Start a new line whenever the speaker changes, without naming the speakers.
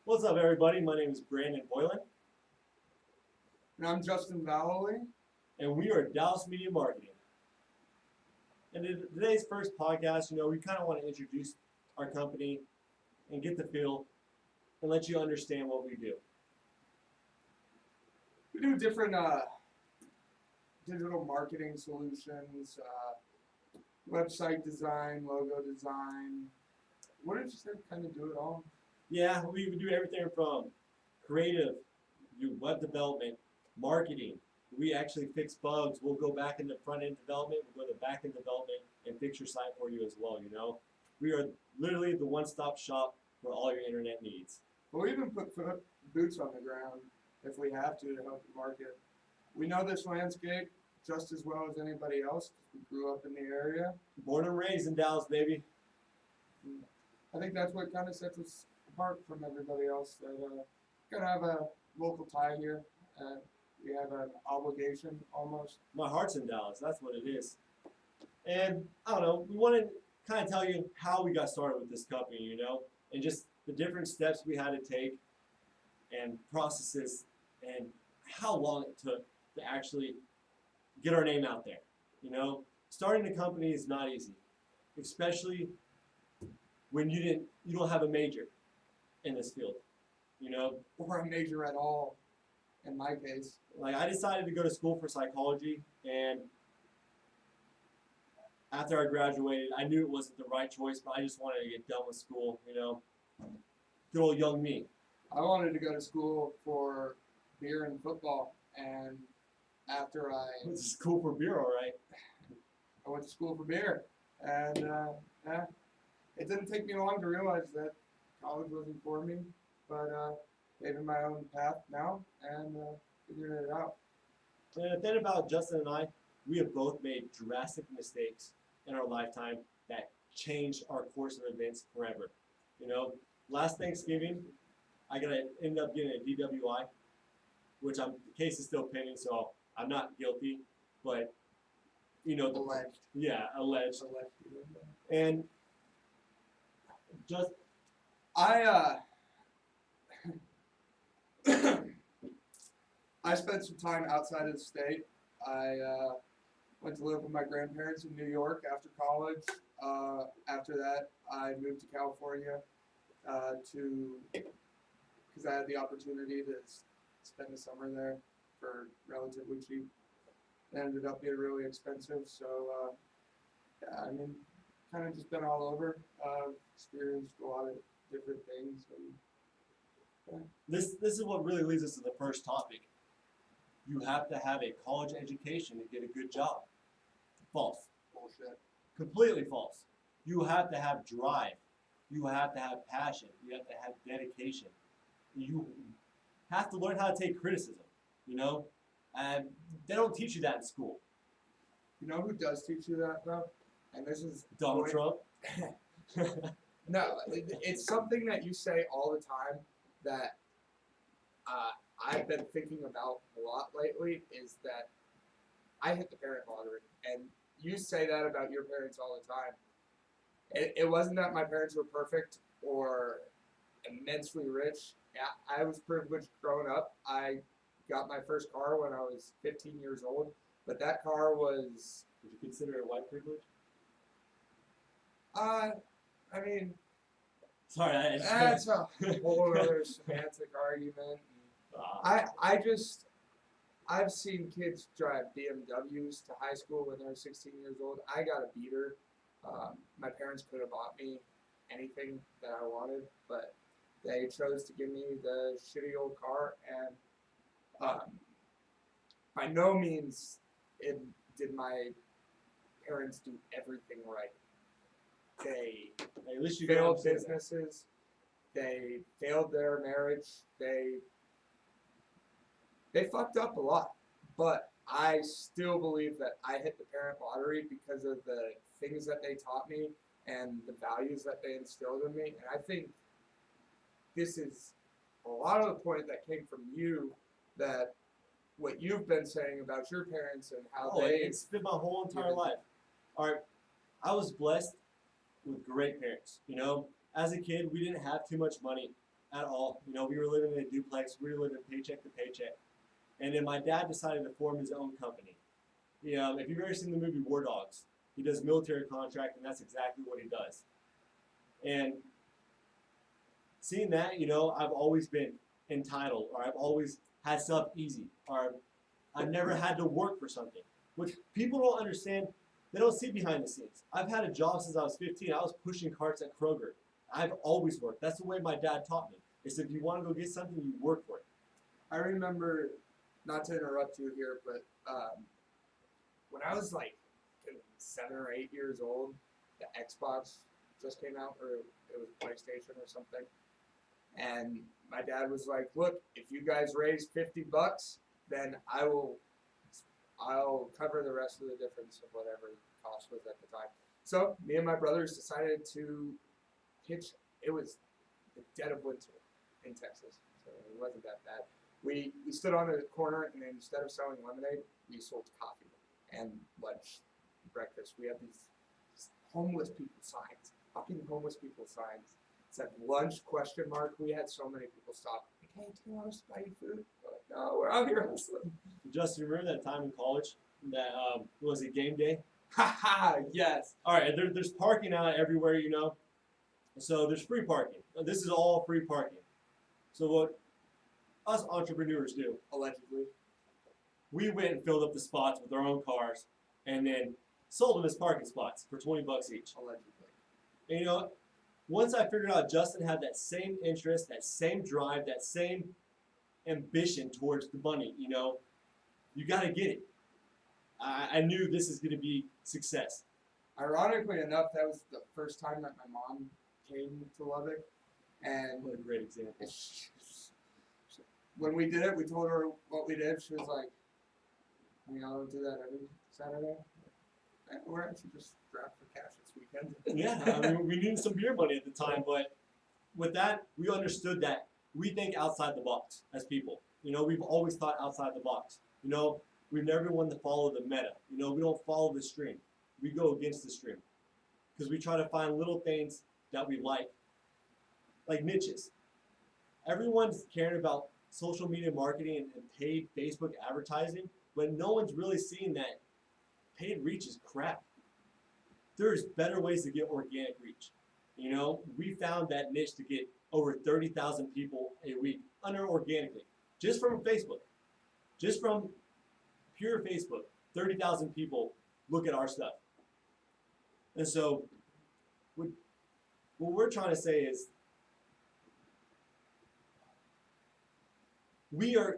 What's up, everybody? My name is Brandon Boylan,
And I'm Justin Vallely.
and we are Dallas Media Marketing. And in today's first podcast, we kind of want to introduce our company and get the feel and let you understand what we do.
We do different digital marketing solutions, website design, logo design. What did you say? Kind of do it all.
Yeah, we do everything from creative, we do web development, marketing. We actually fix bugs. We'll go back into front end development, we'll go to back end development and fix your site for you as well. We are literally the one stop shop for all your internet needs.
But we even put boots on the ground if we have to help the market. We know this landscape just as well as anybody else. We grew up in the area.
Born and raised in Dallas, baby.
I think that's what kind of sets us apart from everybody else. That gotta have a local tie here. We have an obligation almost.
My heart's in Dallas. That's what it is. And I don't know. We want to kind of tell you how we got started with this company, and just the different steps we had to take and processes and how long it took to actually get our name out there. Starting a company is not easy, especially when you don't have a major in this field.
Or a major at all, in my case.
Like I decided to go to school for psychology, and after I graduated, I knew it wasn't the right choice, but I just wanted to get done with school. Good old young me.
I wanted to go to school for beer and football, and after I
Went to school for beer, all right.
went to school for beer, and it didn't take me long to realize that college wasn't for me, but paving my own path now and figuring it out.
And the thing about Justin and I, we have both made drastic mistakes in our lifetime that changed our course of events forever. Last Thanksgiving, I ended up getting a DWI, which the case is still pending, so I'm not guilty, but
Alleged.
Yeah, alleged.
Alleged.
And just
I I spent some time outside of the state. I went to live with my grandparents in New York after college. After that, I moved to California because I had the opportunity to spend the summer there for relatively cheap. It ended up being really expensive, so yeah, kind of just been all over. Experienced a lot of different things. And,
this is what really leads us to the first topic. You have to have a college education to get a good job. False.
bullshit.
Completely false. You have to have drive. You have to have passion. You have to have dedication. You have to learn how to take criticism, and they don't teach you that in school.
You know who does teach you that though? And this is
Donald Trump.
No, it's something that you say all the time that I've been thinking about a lot lately. Is that I hit the parent lottery, and you say that about your parents all the time. It wasn't that my parents were perfect or immensely rich. Yeah, I was privileged growing up. I got my first car when I was 15 years old, but that car was,
Would you consider it white privilege?
I mean,
Sorry,
that's a whole other semantic argument. I've seen kids drive BMWs to high school when they're 16 years old. I got a beater. My parents could have bought me anything that I wanted, but they chose to give me the shitty old car, and by no means did my parents do everything right. They
Hey, at least you
failed
got to
businesses. They failed their marriage. They fucked up a lot. But I still believe that I hit the parent lottery because of the things that they taught me and the values that they instilled in me. And I think this is a lot of the point that came from you, that what you've been saying about your parents and how
it's been my whole entire life. All right, I was blessed with great parents. As a kid, we didn't have too much money at all. You know, we were living in a duplex. We were living paycheck to paycheck. And then my dad decided to form his own company. If you've ever seen the movie War Dogs, he does military contract, and that's exactly what he does. And seeing that, I've always been entitled, or I've always had stuff easy, or I've never had to work for something, which people don't understand. They don't see behind the scenes. I've had a job since I was 15. I was pushing carts at Kroger. I've always worked. That's the way my dad taught me. Is if you want to go get something, you work for it.
I remember, not to interrupt you here, but when I was like 7 or 8 years old, the Xbox just came out, or it was PlayStation or something. And my dad was like, "Look, if you guys raise $50, then I'll cover the rest of the difference of whatever the cost was at the time." So me and my brothers decided to hitch. It was the dead of winter in Texas, so it wasn't that bad. We stood on a corner, and instead of selling lemonade, we sold coffee and lunch, breakfast. We had these homeless people signs, fucking homeless people signs. It said lunch ? We had so many people stop. Hey, $2 to buy you food? We're like, no, we're out here hustling.
Justin, remember that time in college that was it game day?
Haha, yes.
All right, there's parking out everywhere, So there's free parking. This is all free parking. So what us entrepreneurs do,
Allegedly.
we went and filled up the spots with our own cars, and then sold them as parking spots for $20 each.
Allegedly.
And once I figured out Justin had that same interest, that same drive, that same ambition towards the money, you got to get it. I knew this is going to be success.
Ironically enough, that was the first time that my mom came to Lubbock, and
What a great example.
when we did it, we told her what we did. She was like, "Y'all don't do that every Saturday." We're actually just strapped for cash this weekend.
Yeah, we needed some beer money at the time, but with that, we understood that we think outside the box as people. We've always thought outside the box. We've never been one to follow the meta. We don't follow the stream. We go against the stream because we try to find little things that we like niches. Everyone's caring about social media marketing and paid Facebook advertising, but no one's really seeing that paid reach is crap. There's better ways to get organic reach. We found that niche to get over 30,000 people a week under organically, just from Facebook, just from pure Facebook. 30,000 people look at our stuff. And so what we're trying to say is we are